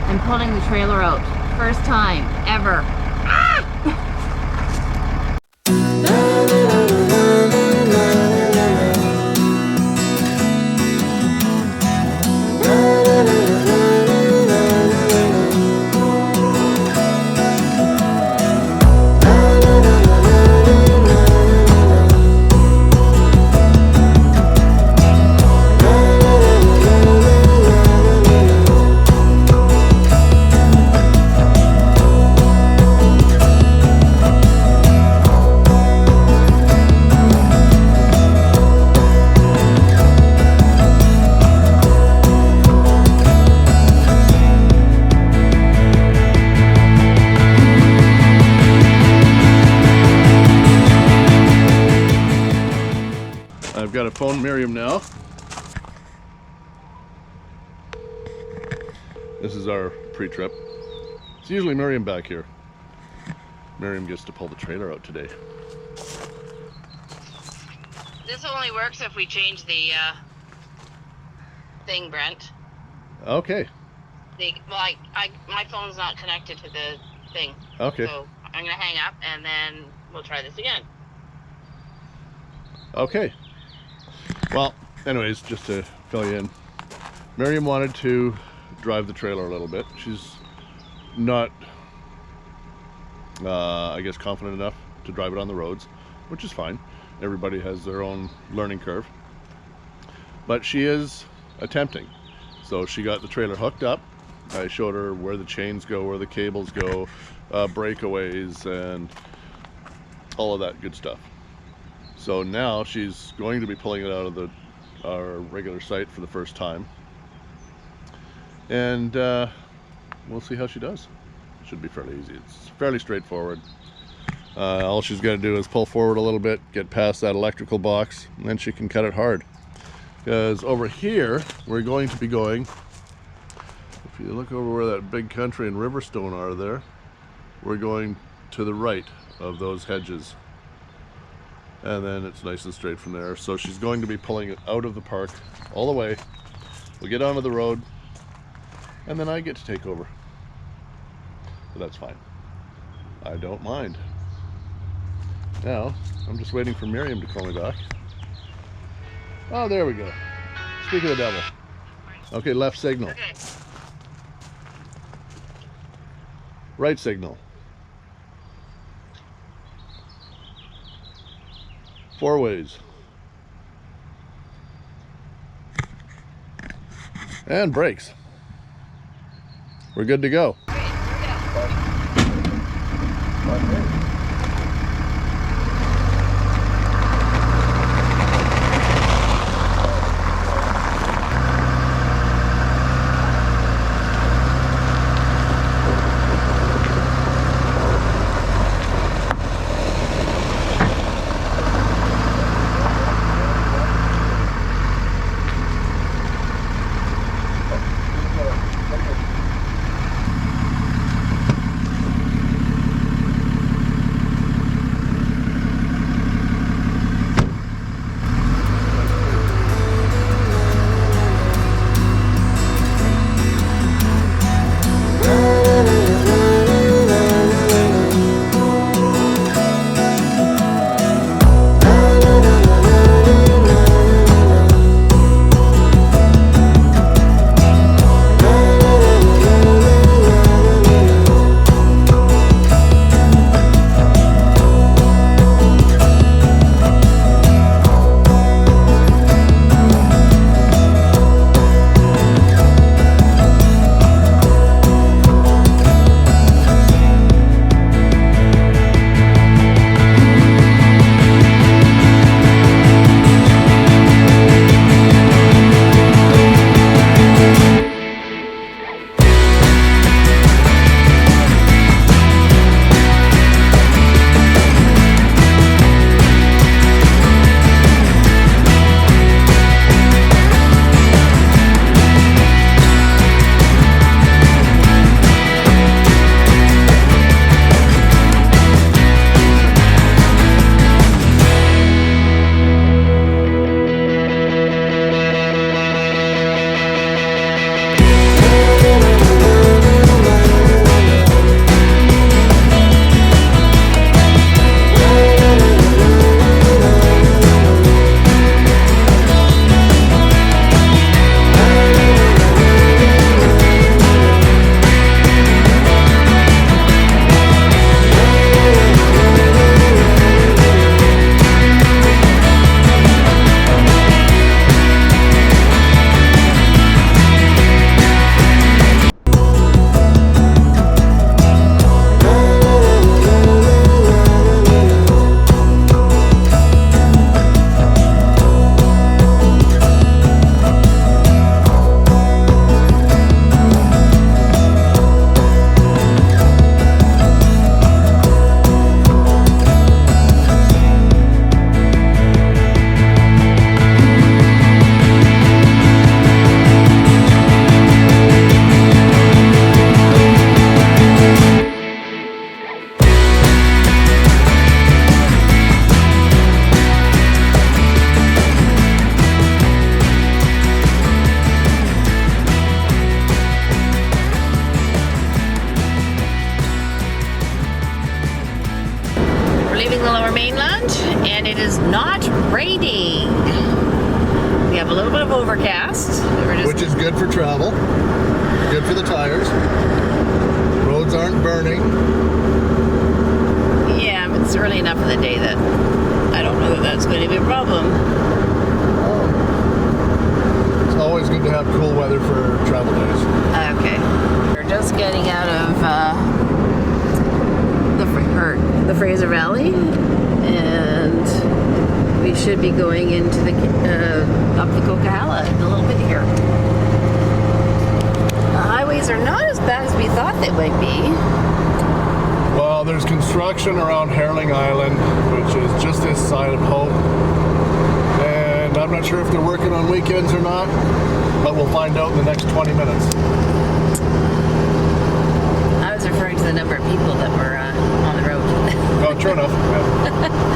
I'm pulling the trailer out. First time ever. I've got to phone Miriam now. This is our pre-trip. It's usually Miriam back here. Miriam gets to pull the trailer out today. This only works if we change the thing, Brent. Okay. My phone's not connected to the thing. Okay. So I'm gonna hang up and then we'll try this again. Okay. Well, anyways, just to fill you in, Miriam wanted to drive the trailer a little bit. She's not, I guess, confident enough to drive it on the roads, which is fine. Everybody has their own learning curve. But she is attempting. So she got the trailer hooked up. I showed her where the chains go, where the cables go, breakaways, and all of that good stuff. So now she's going to be pulling it out of our regular site for the first time. And we'll see how she does. Should be fairly easy. It's fairly straightforward. All she's got to do is pull forward a little bit, get past that electrical box, and then she can cut it hard. Because over here, we're going to be going, if you look over where that big country and Riverstone are there, we're going to the right of those hedges. And then it's nice and straight from there. So she's going to be pulling it out of the park all the way. We'll get onto the road, and then I get to take over. But that's fine. I don't mind. Now, I'm just waiting for Miriam to call me back. Oh, there we go. Speak of the devil. Okay, left signal. Okay. Right signal. 4 ways. And brakes. We're good to go. raining. We have a little bit of overcast. Which is good for travel. Good for the tires. Roads aren't burning. Yeah, but it's early enough in the day that I don't know that that's going to be a problem. It's always good to have cool weather for travel days. Okay. We're just getting out of the Fraser Valley, and we should be going into the up the Coquihalla in a little bit here. The highways are not as bad as we thought they might be. Well, there's construction around Herling Island, which is just this side of Hope. And I'm not sure if they're working on weekends or not, but we'll find out in the next 20 minutes. I was referring to the number of people that were on the road. Oh, true enough. Yeah.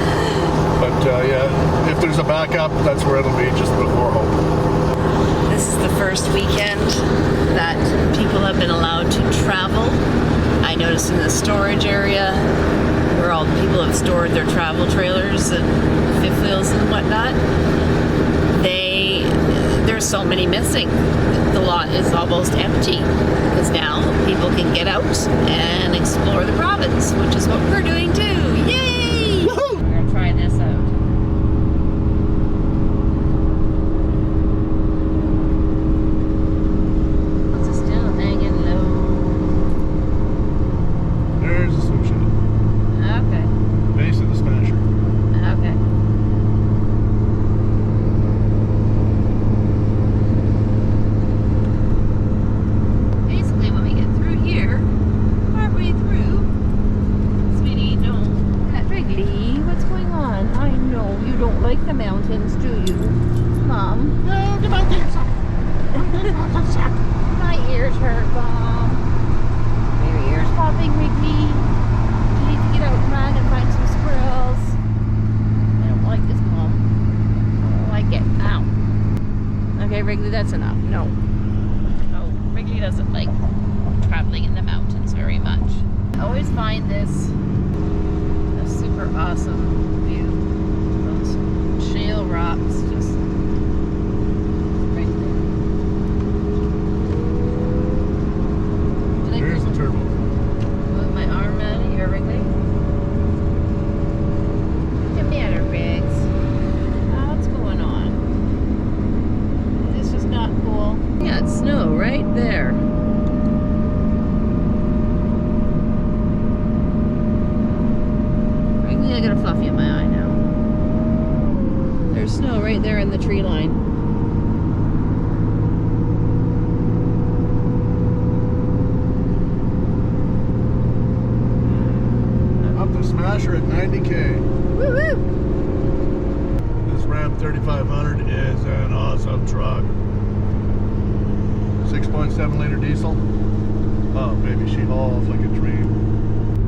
But yeah, if there's a backup, that's where it'll be, just before Hope. This is the first weekend that people have been allowed to travel. I noticed in the storage area where all the people have stored their travel trailers and fifth wheels and whatnot, there's so many missing. The lot is almost empty because now people can get out and explore the province, which is what we're doing too. Yay! Woohoo! We're gonna try this out. It's still hanging low. There's the swim shot. Okay. Base of the Smasher. Okay. Basically, when we get through here, partway through, sweetie, no. Wrigley, what's going on? I know you don't like the mountains, do you, Mom? No, the mountains. My ears hurt, Mom. Are your ears popping, Wrigley? You need to get out and run and find some squirrels. I don't like this, Mom. I don't like it. Ow. Okay, Wrigley, that's enough. No. No, Wrigley doesn't like traveling in the mountains very much. I always find this a super awesome view. Those shale rocks just right there. There's the turbo. Move my arm out of here, Wrigley. Get me out of Riggs. What's going on? Is this just not cool? Yeah, it's snow right there. Wrigley, I got a fluffy in my eye now. There's snow right there in the tree line. Up the Smasher at 90K. Woo-woo! This Ram 3500 is an awesome truck. 6.7 liter diesel. Oh, baby, she hauls like a dream.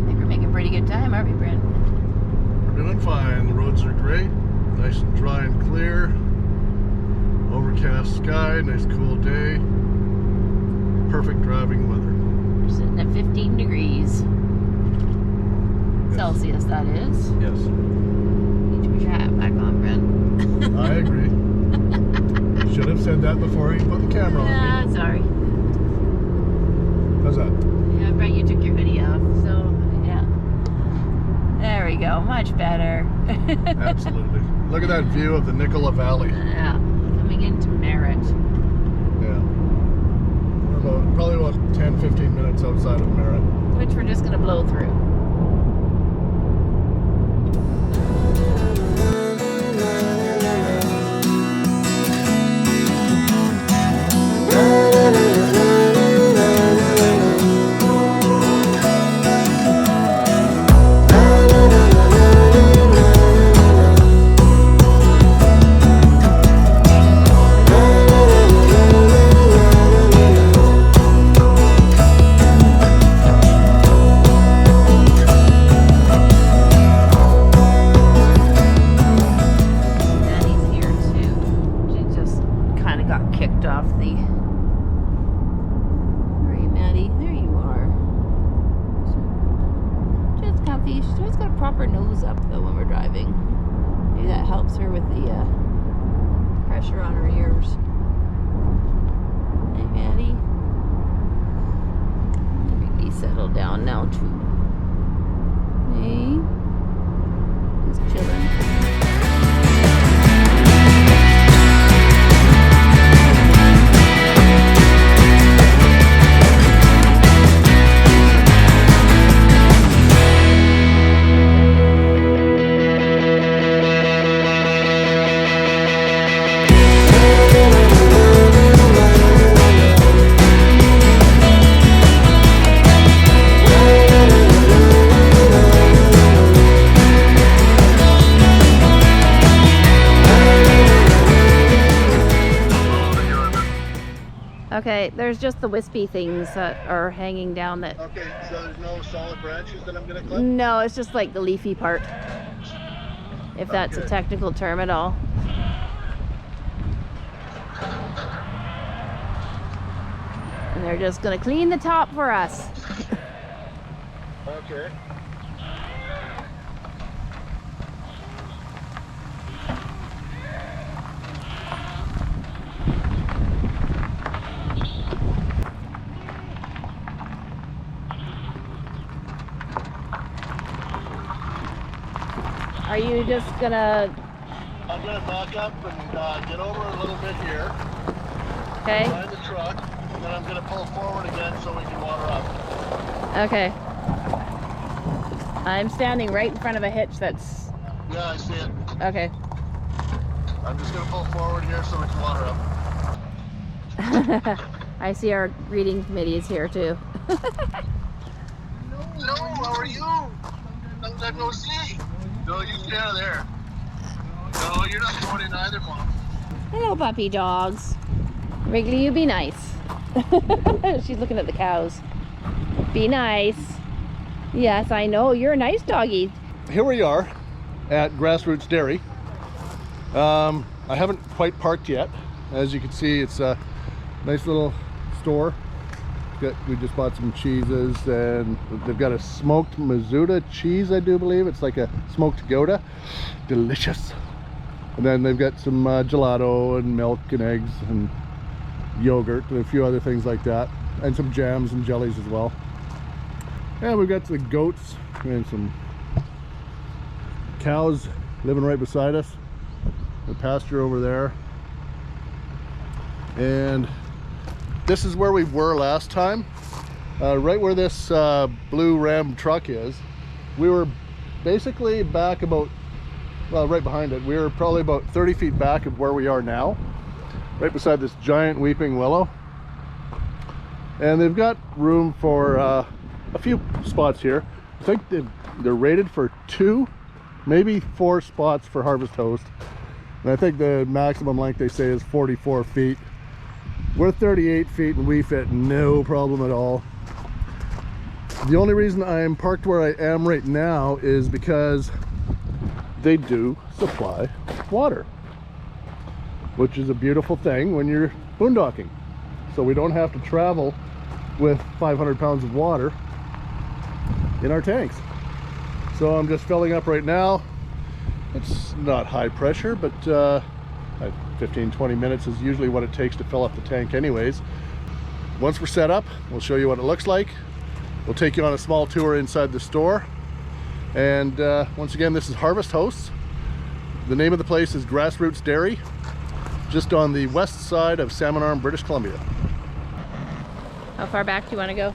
I think we're making pretty good time, aren't we, Brent? We're doing fine. The roads are great. Nice and dry and clear. Overcast sky, nice cool day. Perfect driving weather. We're sitting at 15 degrees. Yes. Celsius, that is. Yes, Need to put your hat back on, Brent. I agree. Should have said that before you put the camera on. Yeah, sorry. How's that? Yeah, Brent, you took your hoodie off, so yeah. There we go, much better. Absolutely. Look at that view of the Nicola Valley. Yeah, coming into Merritt. Yeah. We're probably about 10-15 minutes outside of Merritt. Which we're just gonna blow through. her with the pressure on her ears. Hey, Maddie. Maybe settle down now too. Hey, just chilling. Okay, there's just the wispy things that are hanging down that... Okay, so there's no solid branches that I'm going to clip? No, it's just like the leafy part. If that's a technical term at all. And they're just going to clean the top for us. Okay. Are you just gonna... I'm going to back up and get over a little bit here. Okay. Behind the truck, and then I'm going to pull forward again so we can water up. Okay. I'm standing right in front of a hitch that's... Yeah, I see it. Okay. I'm just going to pull forward here so we can water up. I see our reading committee is here too. Hello, how are you? Long time no see. No, you stay out of there. No, you're not going in either, Mom. Hello, puppy dogs. Wrigley, you be nice. She's looking at the cows. Be nice. Yes, I know. You're a nice doggy. Here we are at Grassroots Dairy. I haven't quite parked yet. As you can see, it's a nice little store. We just bought some cheeses, and they've got a smoked Mizuta cheese, I do believe. It's like a smoked Gouda. Delicious. And then they've got some gelato and milk and eggs and yogurt and a few other things like that. And some jams and jellies as well. And we've got the goats and some cows living right beside us. The pasture over there. And this is where we were last time. Right where this blue Ram truck is. We were basically back about, well, right behind it. We were probably about 30 feet back of where we are now. Right beside this giant weeping willow. And they've got room for a few spots here. I think they're rated for 2, maybe 4 spots for harvest host. And I think the maximum length they say is 44 feet. We're 38 feet and we fit no problem at all. The only reason I am parked where I am right now is because they do supply water, which is a beautiful thing when you're boondocking. So we don't have to travel with 500 pounds of water in our tanks. So I'm just filling up right now. It's not high pressure, but 15-20 minutes is usually what it takes to fill up the tank anyways. Once we're set up, we'll show you what it looks like. We'll take you on a small tour inside the store. And once again, this is Harvest Hosts. The name of the place is Grassroots Dairy, just on the west side of Salmon Arm, British Columbia. How far back do you want to go?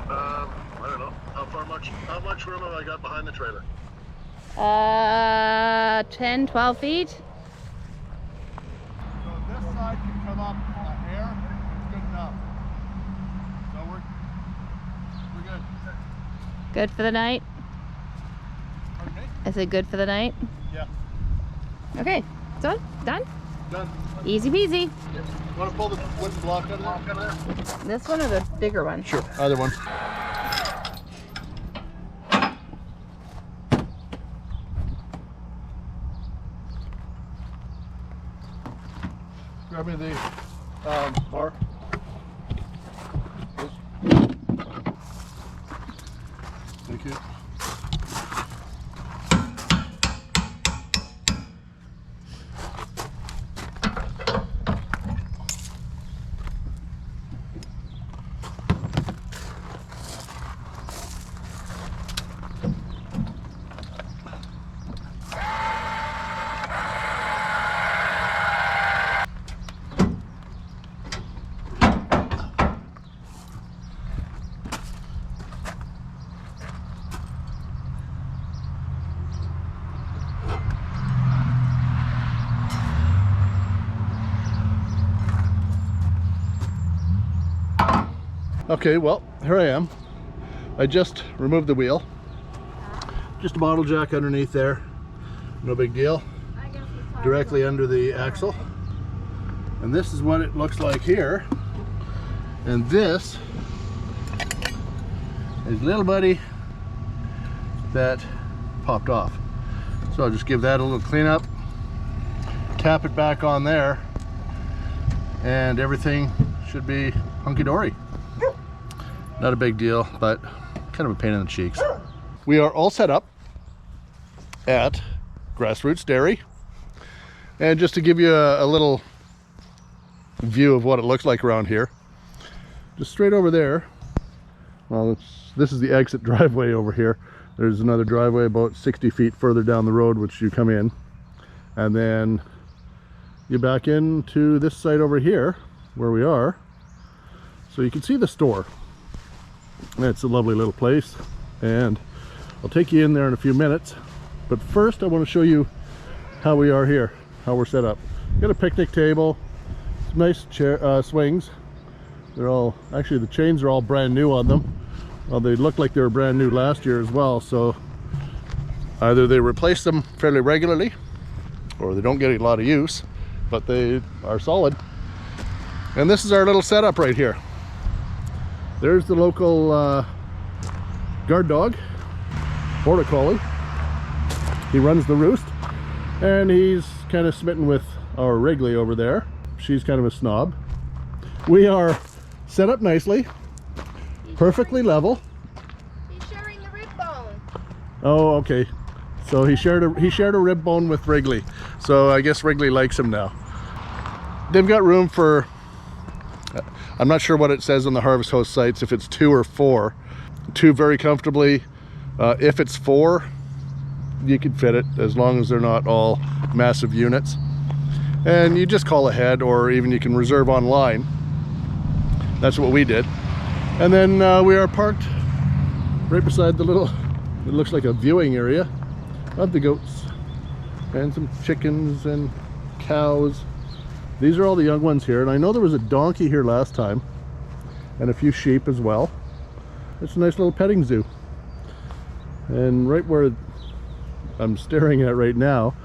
I don't know. How much room have I got behind the trailer? 10, 12 feet. So this side can come up a hair, it's good enough. So we're good. Good for the night? Pardon me? I said good for the night? Yeah. Okay, so done? Done. Easy peasy. Yeah. Want to pull the wooden block out of there? This one or the bigger one? Sure, either one. Grab me the bar. Thank you. Okay, well, here I am. I just removed the wheel. Just a bottle jack underneath there. No big deal. Directly under the axle. And this is what it looks like here. And this is little buddy that popped off. So I'll just give that a little cleanup. Tap it back on there. And everything should be hunky-dory. Not a big deal, but kind of a pain in the cheeks. We are all set up at Grassroots Dairy. And just to give you a little view of what it looks like around here, just straight over there, well, this is the exit driveway over here. There's another driveway about 60 feet further down the road, which you come in. And then you back into this site over here, where we are. So you can see the store. It's a lovely little place, and I'll take you in there in a few minutes. But first I want to show you how we are here, how we're set up. Got a picnic table, some nice chair, swings. They're all, actually the chains are all brand new on them. Well, they look like they were brand new last year as well, so either they replace them fairly regularly or they don't get a lot of use, but they are solid. And this is our little setup right here. There's the local guard dog, border collie. He runs the roost, and he's kind of smitten with our Wrigley over there. She's kind of a snob. We are set up nicely, perfectly level. He's sharing the rib bone. Oh, okay. So he shared a rib bone with Wrigley. So I guess Wrigley likes him now. They've got room for, I'm not sure what it says on the Harvest Host sites, if it's 2 or 4. 2 very comfortably. If it's 4, you can fit it, as long as they're not all massive units. And you just call ahead, or even you can reserve online. That's what we did. And then we are parked right beside the little, it looks like a viewing area of the goats and some chickens and cows. These are all the young ones here, and I know there was a donkey here last time and a few sheep as well. It's a nice little petting zoo. And right where I'm staring at right now,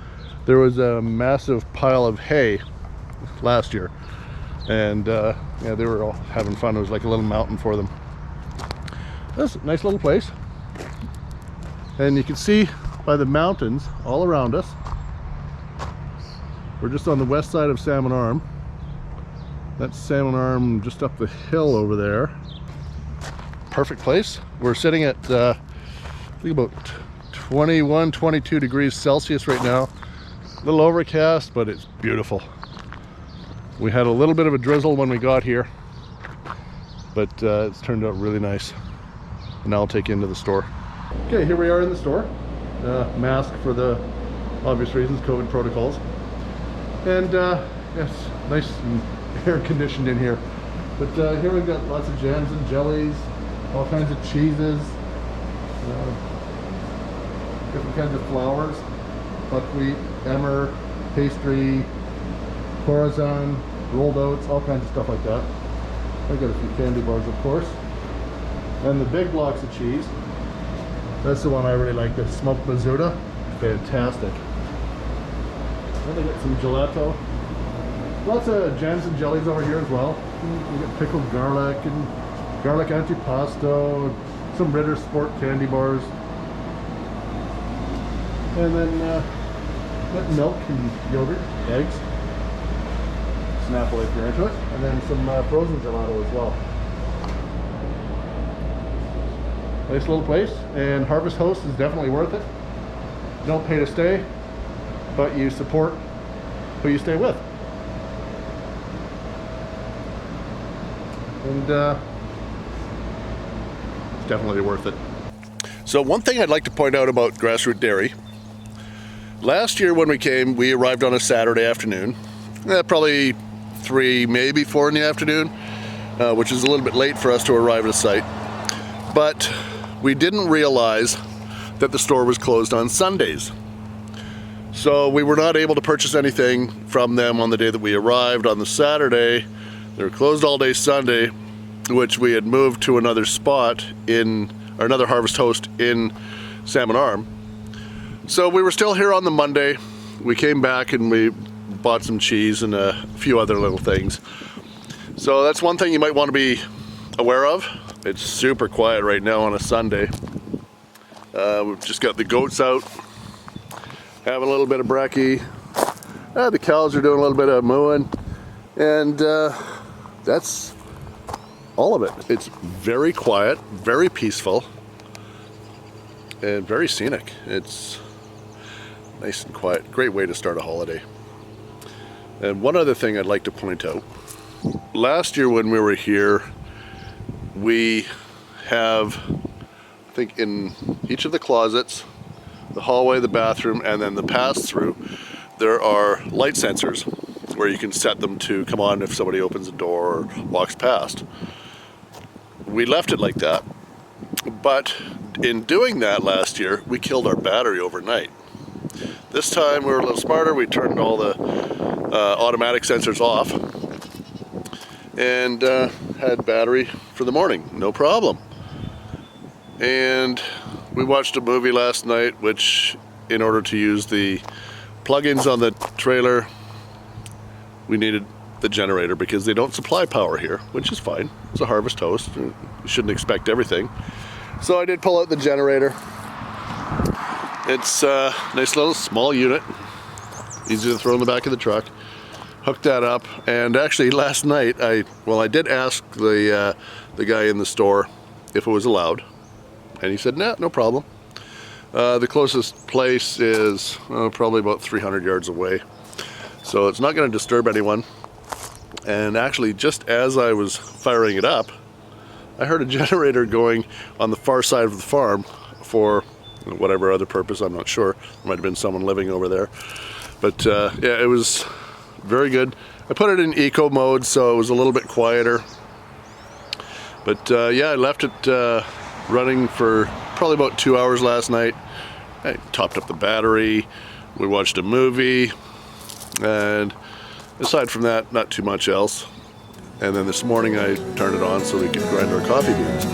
there was a massive pile of hay last year, and yeah, they were all having fun. It was like a little mountain for them. That's a nice little place, and you can see by the mountains all around us. We're just on the west side of Salmon Arm. That's Salmon Arm just up the hill over there. Perfect place. We're sitting at I think about 21, 22 degrees Celsius right now. A little overcast, but it's beautiful. We had a little bit of a drizzle when we got here, but it's turned out really nice. And now I'll take you into the store. Okay, here we are in the store. Mask for the obvious reasons, COVID protocols. And yes, nice and air conditioned in here. But here we've got lots of jams and jellies, all kinds of cheeses, different kinds of flours, buckwheat, emmer, pastry, corazon, rolled oats, all kinds of stuff like that. I got a few candy bars, of course. And the big blocks of cheese, that's the one I really like, the smoked Mazzuta. Fantastic. And I got some gelato. Lots of jams and jellies over here as well. We got pickled garlic and garlic antipasto, some Ritter Sport candy bars. And then got milk and yogurt, eggs, Snapple if you're into it, and then some frozen gelato as well. Nice little place, and Harvest Host is definitely worth it. You don't pay to stay, but you support who you stay with. And it's definitely worth it. So one thing I'd like to point out about Grassroot Dairy, last year when we came, we arrived on a Saturday afternoon, probably 3, maybe 4 in the afternoon, which is a little bit late for us to arrive at a site. But we didn't realize that the store was closed on Sundays. So we were not able to purchase anything from them on the day that we arrived on the Saturday. They were closed all day Sunday, which we had moved to another spot or another harvest host in Salmon Arm. So we were still here on the Monday. We came back and we bought some cheese and a few other little things. So that's one thing you might want to be aware of. It's super quiet right now on a Sunday. We've just got the goats out, having a little bit of brekkie. The cows are doing a little bit of mooing, and that's all of it. It's very quiet, very peaceful, and very scenic. It's nice and quiet. Great way to start a holiday. And one other thing I'd like to point out. Last year when we were here, we have, I think in each of the closets, the hallway, the bathroom, and then the pass-through, there are light sensors where you can set them to come on if somebody opens a door or walks past. We left it like that, but in doing that last year, we killed our battery overnight. This time we were a little smarter. We turned all the automatic sensors off and had battery for the morning, no problem. And we watched a movie last night, which in order to use the plugins on the trailer, we needed the generator because they don't supply power here, which is fine. It's a harvest host. You shouldn't expect everything. So I did pull out the generator. It's a nice little small unit, easy to throw in the back of the truck. Hooked that up, and actually last night I did ask the guy in the store if it was allowed, and he said no problem. The closest place is probably about 300 yards away, so it's not going to disturb anyone. And actually, just as I was firing it up, I heard a generator going on the far side of the farm for whatever other purpose, I'm not sure. There might have been someone living over there. But yeah, it was very good. I put it in eco mode, so it was a little bit quieter. But yeah, I left it running for probably about 2 hours last night. I topped up the battery, we watched a movie, and aside from that, not too much else. And then this morning I turned it on so we could grind our coffee beans.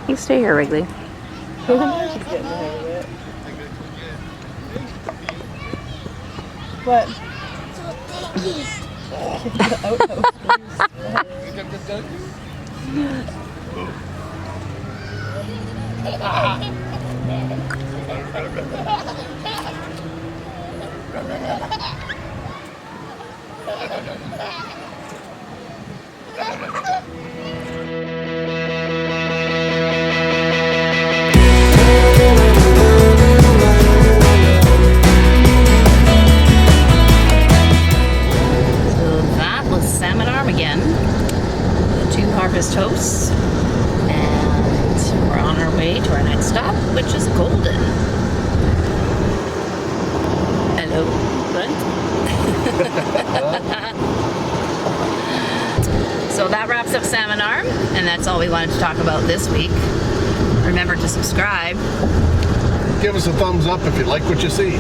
You stay here, Wrigley. She's getting the hang of it. What? Toast, and we're on our way to our next stop, which is Golden. Hello, Brent. So that wraps up Salmon Arm, and that's all we wanted to talk about this week. Remember to subscribe. Give us a thumbs up if you like what you see.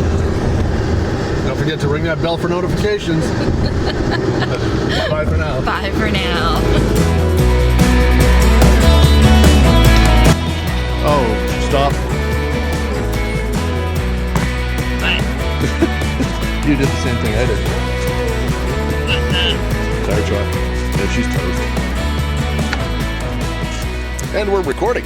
Don't forget to ring that bell for notifications. Bye for now. Bye for now. Oh, stop. Bye. You did the same thing I did. Sorry, Chuck. Yeah, she's toast. And we're recording.